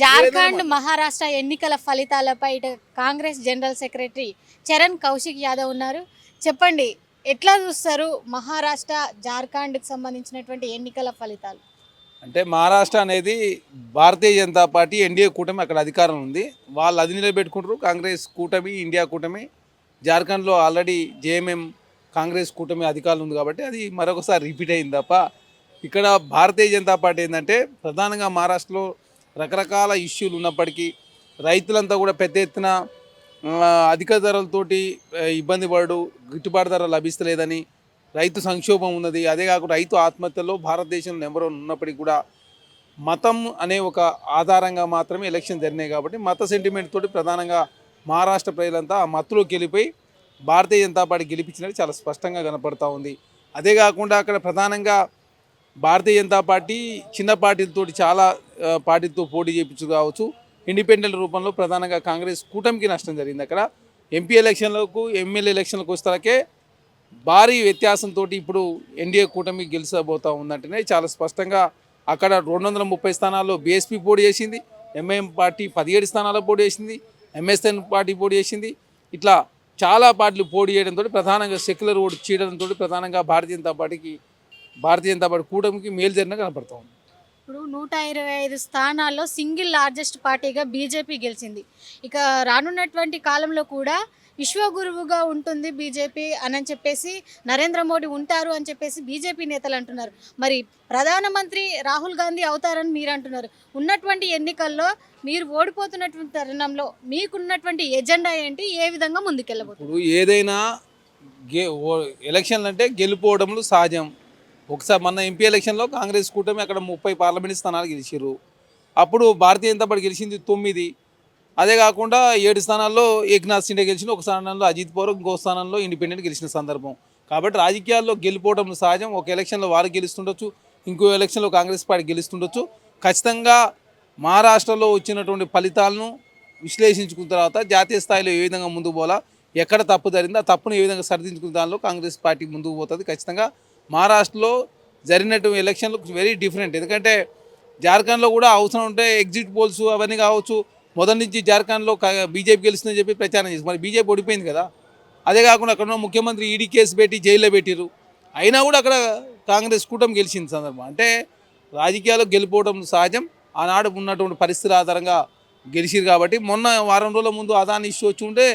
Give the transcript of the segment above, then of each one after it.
జార్ఖండ్ మహారాష్ట్ర ఎన్నికల ఫలితాలపై ఇటు కాంగ్రెస్ జనరల్ సెక్రటరీ చరణ్ కౌశిక్ యాదవ్ ఉన్నారు. చెప్పండి, ఎట్లా చూస్తారు మహారాష్ట్ర జార్ఖండ్కి సంబంధించినటువంటి ఎన్నికల ఫలితాలు? అంటే మహారాష్ట్ర అనేది భారతీయ జనతా పార్టీ ఎన్డీఏ కూటమి అక్కడ అధికారం ఉంది. వాళ్ళు అది నిలబెట్టుకుంటారు. కాంగ్రెస్ కూటమి, ఇండియా కూటమి. జార్ఖండ్లో ఆల్రెడీ జేఎంఎం కాంగ్రెస్ కూటమి అధికారులు ఉంది కాబట్టి అది మరొకసారి రిపీట్ అయింది తప్ప ఇక్కడ భారతీయ జనతా పార్టీ ఏంటంటే ప్రధానంగా మహారాష్ట్రలో రకరకాల ఇష్యూలు ఉన్నప్పటికీ రైతులంతా కూడా పెద్ద ఎత్తున అధిక ధరలతోటి ఇబ్బంది పడు, గిట్టుబాటు ధర లభిస్తలేదని, రైతు సంక్షోభం ఉన్నది. అదే కాకుండా రైతు ఆత్మహత్యలో భారతదేశం నెంబర్ 1 ఉన్నప్పటికీ కూడా మతం అనే ఒక ఆధారంగా మాత్రమే ఎలక్షన్ జరిగినాయి కాబట్టి మత సెంటిమెంట్ తోటి ప్రధానంగా మహారాష్ట్ర ప్రజలంతా ఆ మత్తులోకి వెళ్ళిపోయి భారతీయ జనతా పార్టీ గెలిపించినది చాలా స్పష్టంగా కనపడతా ఉంది. అదే కాకుండా అక్కడ ప్రధానంగా భారతీయ జనతా పార్టీ చిన్న పార్టీలతోటి చాలా పార్టీలతో పోటీ చేయించు కావచ్చు, ఇండిపెండెంట్ రూపంలో ప్రధానంగా కాంగ్రెస్ కూటమికి నష్టం జరిగింది. అక్కడ ఎంపీ ఎలక్షన్లకు, ఎమ్మెల్యే ఎలక్షన్లకు వస్తాకే భారీ వ్యత్యాసంతో ఇప్పుడు ఎన్డీఏ కూటమి గెలిచబోతూ ఉందంటేనే చాలా స్పష్టంగా అక్కడ 230 స్థానాల్లో బీఎస్పీ పోటీ చేసింది, ఎంఐఎం పార్టీ 17 స్థానాల్లో పోటీ చేసింది, ఎంఎస్ఎన్ పార్టీ పోటీ చేసింది. ఇట్లా చాలా పార్టీలు పోటీ చేయడంతో ప్రధానంగా సెక్యులర్ ఓటు చీయడంతో ప్రధానంగా భారతీయ జనతా పార్టీ కూటమికి మేలు జరిగిన కనపడతా ఉంది. ఇప్పుడు 125 స్థానాల్లో సింగిల్ లార్జెస్ట్ పార్టీగా బీజేపీ గెలిచింది. ఇక రానున్నటువంటి కాలంలో కూడా విశ్వగురువుగా ఉంటుంది బీజేపీ అని చెప్పేసి, నరేంద్ర మోడీ ఉంటారు అని చెప్పేసి బీజేపీ నేతలు అంటున్నారు. మరి ప్రధానమంత్రి రాహుల్ గాంధీ అవుతారని మీరు అంటున్నారు. ఉన్నటువంటి ఎన్నికల్లో మీరు ఓడిపోతున్నటువంటి తరుణంలో మీకున్నటువంటి ఎజెండా ఏంటి? ఏ విధంగా ముందుకెళ్ళబోతున్నారు? ఇప్పుడు ఏదైనా ఎలక్షన్లు అంటే గెలుపోవడంలో సహజం. ఒకసారి మన ఎంపీ ఎలక్షన్లో కాంగ్రెస్ కూటమి అక్కడ 30 పార్లమెంట్ స్థానాలు గెలిచారు. అప్పుడు భారతీయ జనతా పార్టీ గెలిచింది 9. అదే కాకుండా 7 స్థానాల్లో ఏక్నాథ్ సిండే గెలిచిన, ఒక స్థానంలో అజిత్ పవార్, ఇంకో స్థానంలో ఇండిపెండెంట్ గెలిచిన సందర్భం. కాబట్టి రాజకీయాల్లో గెలిపోవడం సహజం. ఒక ఎలక్షన్లో వారు గెలుస్తుండొచ్చు, ఇంకో ఎలక్షన్లో కాంగ్రెస్ పార్టీ గెలుస్తుండొచ్చు. ఖచ్చితంగా మహారాష్ట్రలో వచ్చినటువంటి ఫలితాలను విశ్లేషించుకున్న తర్వాత జాతీయ స్థాయిలో ఏ విధంగా ముందుకు పోలా, ఎక్కడ తప్పు జరిగిందో ఆ తప్పును ఏ విధంగా సరిదిద్దుకున్న దానిలో కాంగ్రెస్ పార్టీ ముందుకు పోతుంది. ఖచ్చితంగా మహారాష్ట్రలో జరిగినటువంటి ఎలక్షన్లు వెరీ డిఫరెంట్. ఎందుకంటే జార్ఖండ్లో కూడా అవసరం ఉంటే ఎగ్జిట్ పోల్స్ అవన్నీ కావచ్చు, మొదటి నుంచి జార్ఖండ్లో బీజేపీ గెలుస్తుందని చెప్పి ప్రచారం చేసి మరి బీజేపీ ఓడిపోయింది కదా. అదే కాకుండా అక్కడ ఉన్న ముఖ్యమంత్రి ఈడీ కేసు పెట్టి జైల్లో పెట్టిరు, అయినా కూడా అక్కడ కాంగ్రెస్ కూటమి గెలిచింది సందర్భం. అంటే రాజకీయాల్లో గెలిపోవడం సహజం. ఆనాడు ఉన్నటువంటి పరిస్థితుల ఆధారంగా గెలిచిరు కాబట్టి మొన్న వారం రోజుల ముందు అదాని ఇష్యూ వచ్చి ఉంటే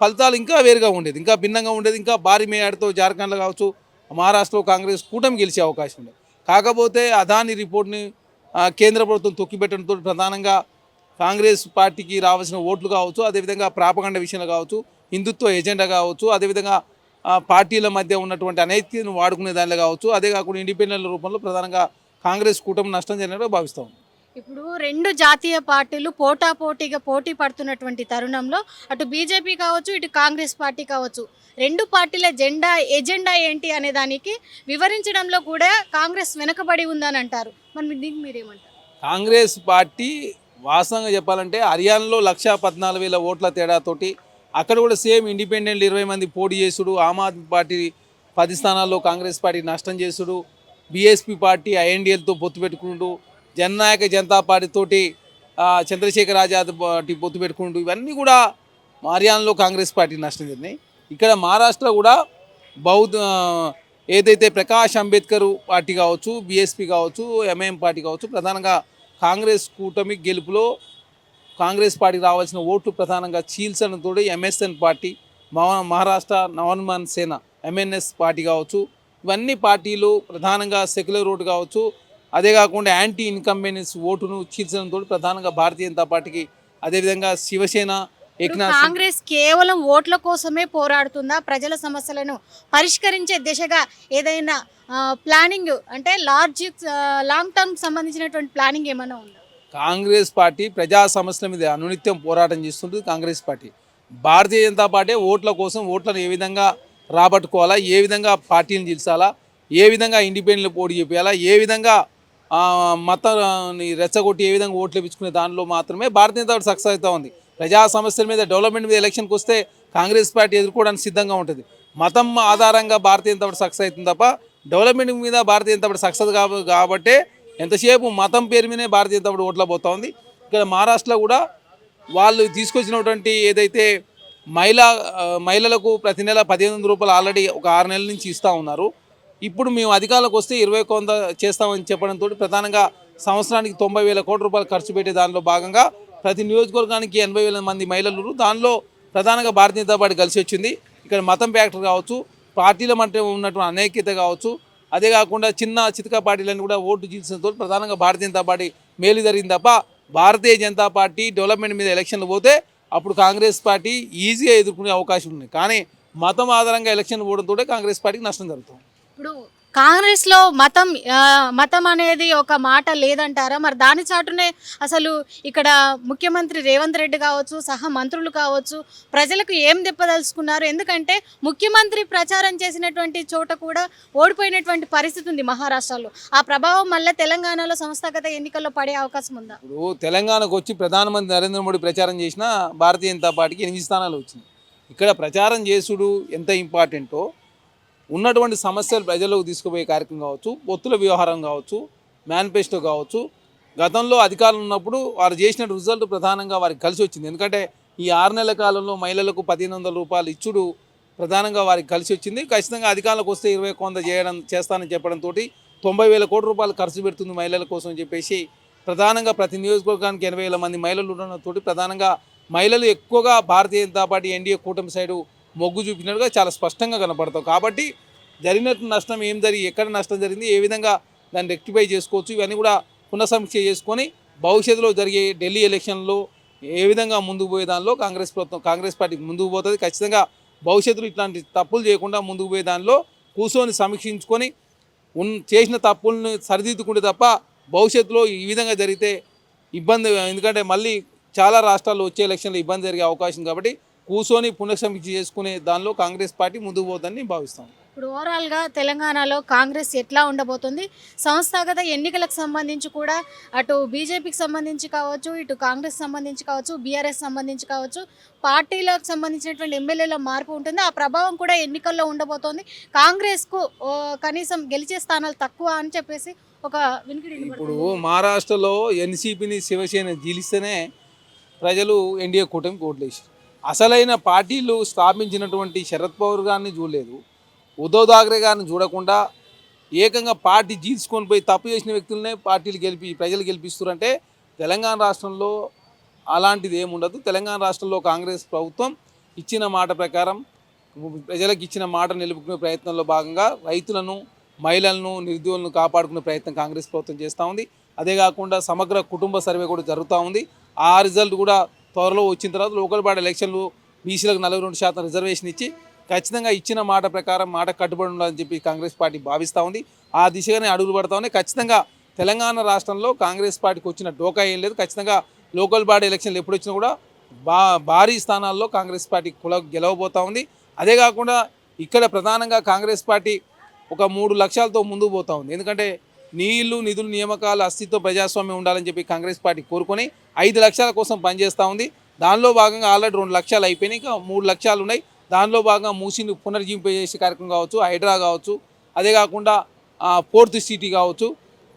ఫలితాలు ఇంకా వేరుగా ఉండేది, ఇంకా భిన్నంగా ఉండేది. ఇంకా భారీ మేయాడుతో జార్ఖండ్లో కావచ్చు, మహారాష్ట్రలో కాంగ్రెస్ కూటమి గెలిచే అవకాశం ఉంది. కాకపోతే అదాని రిపోర్ట్ని కేంద్ర ప్రభుత్వం తొక్కిపెట్టడంతో ప్రధానంగా కాంగ్రెస్ పార్టీకి రావాల్సిన ఓట్లు కావచ్చు, అదేవిధంగా ప్రాపగండ విషయంలో కావచ్చు, హిందుత్వ ఎజెండా కావచ్చు, అదేవిధంగా పార్టీల మధ్య ఉన్నటువంటి అనైతికను వాడుకునే దానిలో కావచ్చు, అదే కాకుండా ఇండిపెండెంట్ రూపంలో ప్రధానంగా కాంగ్రెస్ కూటమి నష్టం జరిగినట్టు భావిస్తాం. ఇప్పుడు 2 జాతీయ పార్టీలు పోటాపోటీగా పోటీ పడుతున్నటువంటి తరుణంలో అటు బీజేపీ కావచ్చు, ఇటు కాంగ్రెస్ పార్టీ కావచ్చు, 2 పార్టీల ఎజెండా ఏంటి అనే దానికి వివరించడంలో కూడా కాంగ్రెస్ వెనకబడి ఉందని అంటారు. మరి దీనికి మీరేమంటారు? కాంగ్రెస్ పార్టీ వాస్తవంగా చెప్పాలంటే హర్యానాలో 1,14,000 ఓట్ల తేడాతోటి అక్కడ కూడా సేమ్ ఇండిపెండెంట్ 20 మంది పోటీ చేసుడు, ఆమ్ ఆద్మీ పార్టీ 10 స్థానాల్లో కాంగ్రెస్ పార్టీ నష్టం చేసుడు, బీఎస్పీ పార్టీ ఐఎన్డీఎల్తో పొత్తు పెట్టుకుంటూ, జననాయక జనతా పార్టీతోటి చంద్రశేఖర్ ఆజాద్ పార్టీ పొత్తు పెట్టుకుంటూ, ఇవన్నీ కూడా హర్యానాలో కాంగ్రెస్ పార్టీ నష్టం జరిగినాయి. ఇక్కడ మహారాష్ట్ర కూడా ఏదైతే ప్రకాష్ అంబేద్కర్ పార్టీ కావచ్చు, బీఎస్పీ కావచ్చు, ఎంఐఎం పార్టీ కావచ్చు, ప్రధానంగా కాంగ్రెస్ కూటమి గెలుపులో కాంగ్రెస్ పార్టీకి రావాల్సిన ఓట్లు ప్రధానంగా చీల్చడంతో ఎంఎస్ఎన్ పార్టీ, మహారాష్ట్ర నవనిర్మాణ సేన ఎంఎన్ఎస్ పార్టీ కావచ్చు, ఇవన్నీ పార్టీలు ప్రధానంగా సెక్యులర్ ఓటు కావచ్చు, అదే కాకుండా యాంటీ ఇన్కంబెనెన్స్ ఓటును చీల్చడంతో ప్రధానంగా భారతీయ జనతా పార్టీకి, అదేవిధంగా శివసేన కాంగ్రెస్ కేవలం ఓట్ల కోసమే పోరాడుతుందా? ప్రజల సమస్యలను పరిష్కరించే దిశగా ఏదైనా ప్లానింగ్ అంటే లాంగ్ టర్మ్ సంబంధించినటువంటి ప్లానింగ్ ఏమైనా ఉందా? కాంగ్రెస్ పార్టీ ప్రజా సమస్యల మీద అనునిత్యం పోరాటం చేస్తుంటుంది. కాంగ్రెస్ పార్టీ, భారతీయ జనతా పార్టీ ఓట్ల కోసం ఓట్లను ఏ విధంగా రాబట్టుకోవాలా, ఏ విధంగా పార్టీని గెలిచాలా, ఏ విధంగా ఇండిపెండెంట్ పోటీ చేయాలా, ఏ విధంగా మతాన్ని రెచ్చగొట్టి ఏ విధంగా ఓట్లు ఇప్పించుకునే దానిలో మాత్రమే భారతీయ జనతా పార్టీ సక్సెస్ అవుతూ ఉంది. ప్రజా సమస్యల మీద, డెవలప్మెంట్ మీద ఎలక్షన్కి వస్తే కాంగ్రెస్ పార్టీ ఎదుర్కోవడానికి సిద్ధంగా ఉంటుంది. మతం ఆధారంగా భారతీయ జనతా పార్టీ సక్సెస్ అవుతుంది తప్ప డెవలప్మెంట్ మీద భారతీయ జనతా పార్టీ సక్సెస్ కాబట్టే ఎంతసేపు మతం పేరు మీదే భారతీయ జనతా పార్టీ ఓట్ల పోతా ఉంది. ఇక్కడ మహారాష్ట్రలో కూడా వాళ్ళు తీసుకొచ్చినటువంటి ఏదైతే మహిళలకు ప్రతి నెల 1500 రూపాయలు ఆల్రెడీ ఒక 6 నెలల నుంచి ఇస్తూ ఉన్నారు. ఇప్పుడు మేము అధికారంలోకి వస్తే 21 చేస్తామని చెప్పడంతో ప్రధానంగా సంవత్సరానికి 90,000 కోట్ల రూపాయలు ఖర్చు పెట్టే దానిలో భాగంగా ప్రతి నియోజకవర్గానికి 80,000 మంది మహిళలు, దానిలో ప్రధానంగా భారతీయ జనతా పార్టీ కలిసి వచ్చింది. ఇక్కడ మతం ఫ్యాక్టర్ కావచ్చు, పార్టీల మధ్య ఉన్నటువంటి అనైక్యత కావచ్చు, అదే కాకుండా చిన్న చితక పార్టీలను కూడా ఓటు చీల్చడంతో ప్రధానంగా భారతీయ జనతా పార్టీ మేలు జరిగింది తప్ప భారతీయ జనతా పార్టీ డెవలప్మెంట్ మీద ఎలక్షన్లు పోతే అప్పుడు కాంగ్రెస్ పార్టీ ఈజీగా ఎదుర్కొనే అవకాశం ఉంది. కానీ మతం ఆధారంగా ఎలక్షన్ పోవడంతో కాంగ్రెస్ పార్టీకి నష్టం జరుగుతుంది. ఇప్పుడు కాంగ్రెస్లో మతం అనేది ఒక మాట లేదంటారా? మరి దాని చాటునే అసలు ఇక్కడ ముఖ్యమంత్రి రేవంత్ రెడ్డి కావచ్చు, సహా మంత్రులు కావచ్చు, ప్రజలకు ఏం దెప్పదలుచుకున్నారు? ఎందుకంటే ముఖ్యమంత్రి ప్రచారం చేసినటువంటి చోట కూడా ఓడిపోయినటువంటి పరిస్థితి ఉంది మహారాష్ట్రలో. ఆ ప్రభావం మళ్ళీ తెలంగాణలో సంస్థాగత ఎన్నికల్లో పడే అవకాశం ఉందా? ఇప్పుడు తెలంగాణకు వచ్చి ప్రధానమంత్రి నరేంద్ర మోడీ ప్రచారం చేసిన భారతీయ జనతా పార్టీకి 8 స్థానాలు వచ్చినాయి. ఇక్కడ ప్రచారం చేసుడు ఎంత ఇంపార్టెంటో ఉన్నటువంటి సమస్యలు ప్రజలకు తీసుకుపోయే కార్యక్రమం కావచ్చు, పొత్తుల వ్యవహారం కావచ్చు, మేనిఫెస్టో కావచ్చు, గతంలో అధికారులు ఉన్నప్పుడు వారు చేసిన రిజల్ట్ ప్రధానంగా వారికి కలిసి వచ్చింది. ఎందుకంటే ఈ 6 నెలల కాలంలో మహిళలకు 1500 రూపాయలు ఇచ్చుడు ప్రధానంగా వారికి కలిసి వచ్చింది. ఖచ్చితంగా అధికారంలోకి వస్తే 21 చేస్తానని చెప్పడంతో 90,000 కోట్ల రూపాయలు ఖర్చు పెడుతుంది మహిళల కోసం అని చెప్పేసి ప్రధానంగా ప్రతి నియోజకవర్గానికి 80,000 మంది మహిళలు ఉండడంతో ప్రధానంగా మహిళలు ఎక్కువగా భారతీయ జనతా పార్టీ ఎన్డీఏ కూటమి సైడు మొగ్గు చూపినట్టుగా చాలా స్పష్టంగా కనపడతాం. కాబట్టి జరిగినట్టు నష్టం ఏం ఎక్కడ నష్టం జరిగింది, ఏ విధంగా దాన్ని రెక్టిఫై చేసుకోవచ్చు, ఇవన్నీ కూడా పునఃసమీక్ష చేసుకొని భవిష్యత్తులో జరిగే ఢిల్లీ ఎలక్షన్లో ఏ విధంగా ముందుకు పోయే దానిలో కాంగ్రెస్ పార్టీ ముందుకు పోతుంది. ఖచ్చితంగా భవిష్యత్తులో ఇట్లాంటి తప్పులు చేయకుండా ముందుకు పోయే దానిలో కూర్చొని సమీక్షించుకొని చేసిన తప్పులను సరిదిద్దుకుంటే తప్ప భవిష్యత్తులో ఈ విధంగా జరిగితే ఇబ్బంది. ఎందుకంటే మళ్ళీ చాలా రాష్ట్రాల్లో వచ్చే ఎలక్షన్లో ఇబ్బంది జరిగే అవకాశం కాబట్టి కూర్చొని పునఃసమీక్ష చేసుకునే దానిలో కాంగ్రెస్ పార్టీ ముందుకు పోతుందని భావిస్తాం. ఇప్పుడు ఓవరాల్గా తెలంగాణలో కాంగ్రెస్ ఎట్లా ఉండబోతుంది? సంస్థాగత ఎన్నికలకు సంబంధించి కూడా అటు బీజేపీకి సంబంధించి కావచ్చు, ఇటు కాంగ్రెస్ సంబంధించి కావచ్చు, బీఆర్ఎస్ సంబంధించి కావచ్చు, పార్టీలకు సంబంధించినటువంటి ఎమ్మెల్యేల మార్పు ఉంటుంది. ఆ ప్రభావం కూడా ఎన్నికల్లో ఉండబోతోంది. కాంగ్రెస్కు కనీసం గెలిచే స్థానాలు తక్కువ అని చెప్పేసి ఒక వినికిడి ఇప్పుడు మహారాష్ట్రలో ఎన్సీపీని శివసేన గెలిస్తేనే ప్రజలు ఎన్డీఏ కూటమికి ఓట్లేసారు. అసలైన పార్టీలు స్థాపించినటువంటి శరద్ పవార్ గారిని చూడలేదు, ఉద్ధవ్ ఠాక్రే గారిని చూడకుండా ఏకంగా పార్టీ జీల్చుకొని పోయి తప్పు చేసిన వ్యక్తులనే ప్రజలు గెలిపిస్తారంటే తెలంగాణ రాష్ట్రంలో అలాంటిది ఏముండదు. తెలంగాణ రాష్ట్రంలో కాంగ్రెస్ ప్రభుత్వం ఇచ్చిన మాట ప్రకారం ప్రజలకు ఇచ్చిన మాట నిలుపుకునే ప్రయత్నంలో భాగంగా రైతులను, మహిళలను, నిరుద్యోగులను కాపాడుకునే ప్రయత్నం కాంగ్రెస్ ప్రభుత్వం చేస్తూ ఉంది. అదే కాకుండా సమగ్ర కుటుంబ సర్వే కూడా జరుగుతూ ఉంది. ఆ రిజల్ట్ కూడా త్వరలో వచ్చిన తర్వాత లోకల్ బాడీ ఎలక్షన్లు బీసీలకు 42% రిజర్వేషన్ ఇచ్చి ఖచ్చితంగా ఇచ్చిన మాట ప్రకారం మాట కట్టుబడి ఉండాలని చెప్పి కాంగ్రెస్ పార్టీ భావిస్తూ ఉంది. ఆ దిశగానే అడుగులు పడతా ఉన్నాయి. ఖచ్చితంగా తెలంగాణ రాష్ట్రంలో కాంగ్రెస్ పార్టీకి వచ్చిన డోకా ఏం లేదు. ఖచ్చితంగా లోకల్ బాడీ ఎలక్షన్లు ఎప్పుడు వచ్చినా కూడా భారీ స్థానాల్లో కాంగ్రెస్ పార్టీ గెలవబోతూ ఉంది. అదే కాకుండా ఇక్కడ ప్రధానంగా కాంగ్రెస్ పార్టీ ఒక 3 లక్ష్యాలతో ముందుకు పోతూ ఉంది. ఎందుకంటే నీళ్లు, నిధులు, నియామకాలు, అస్తిత్వ ప్రజాస్వామ్యం ఉండాలని చెప్పి కాంగ్రెస్ పార్టీ కోరుకొని 5 లక్షల కోసం పనిచేస్తూ ఉంది. దానిలో భాగంగా ఆల్రెడీ 2 లక్షలు అయిపోయినాయి, ఇంకా 3 లక్షలు ఉన్నాయి. దానిలో భాగంగా మూసిని పునర్జీవింపజేసే కార్యక్రమం కావచ్చు, హైడ్రా కావచ్చు, అదే కాకుండా 4th సిటీ కావచ్చు,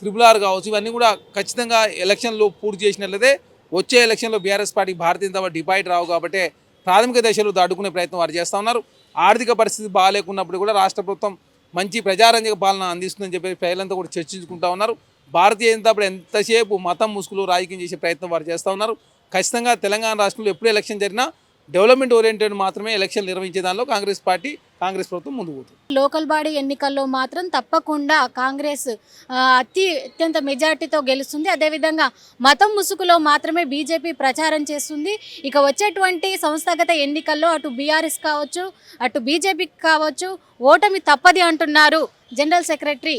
RRR కావచ్చు, ఇవన్నీ కూడా ఖచ్చితంగా ఎలక్షన్లో పూర్తి చేసినట్లయితే వచ్చే ఎలక్షన్లో BRS party Bharatiya Janata party deposit రావు. కాబట్టి ప్రాథమిక దశలో దాటుకునే ప్రయత్నం వారు చేస్తూ ఉన్నారు. ఆర్థిక పరిస్థితి బాగాలేకున్నప్పుడు కూడా రాష్ట్ర ప్రభుత్వం మంచి ప్రజారంజక పాలన అందిస్తుందని చెప్పి ప్రజలంతా కూడా చర్చించుకుంటూ ఉన్నారు. భారతీయ జనతా పార్టీ ఎంతసేపు మతం ముసుగులు రాజకీయం చేసే ప్రయత్నం వారు చేస్తూ ఉన్నారు. ఖచ్చితంగా తెలంగాణ రాష్ట్రంలో ఎప్పుడు ఎలక్షన్ జరిగినా డెవలప్మెంట్ ఓరియంటెడ్ మాత్రమే ఎలక్షన్లు నిర్వహించే దానిలో కాంగ్రెస్ ప్రభుత్వం ముందుకు పోతుంది. లోకల్ బాడీ ఎన్నికల్లో మాత్రం తప్పకుండా కాంగ్రెస్ అత్యంత మెజార్టీతో గెలుస్తుంది. అదేవిధంగా మతం ముసుగులో మాత్రమే బీజేపీ ప్రచారం చేస్తుంది. ఇక వచ్చేటువంటి సంస్థాగత ఎన్నికల్లో అటు బీఆర్ఎస్ కావచ్చు, అటు బీజేపీకి కావచ్చు ఓటమి తప్పది అంటున్నారు జనరల్ సెక్రటరీ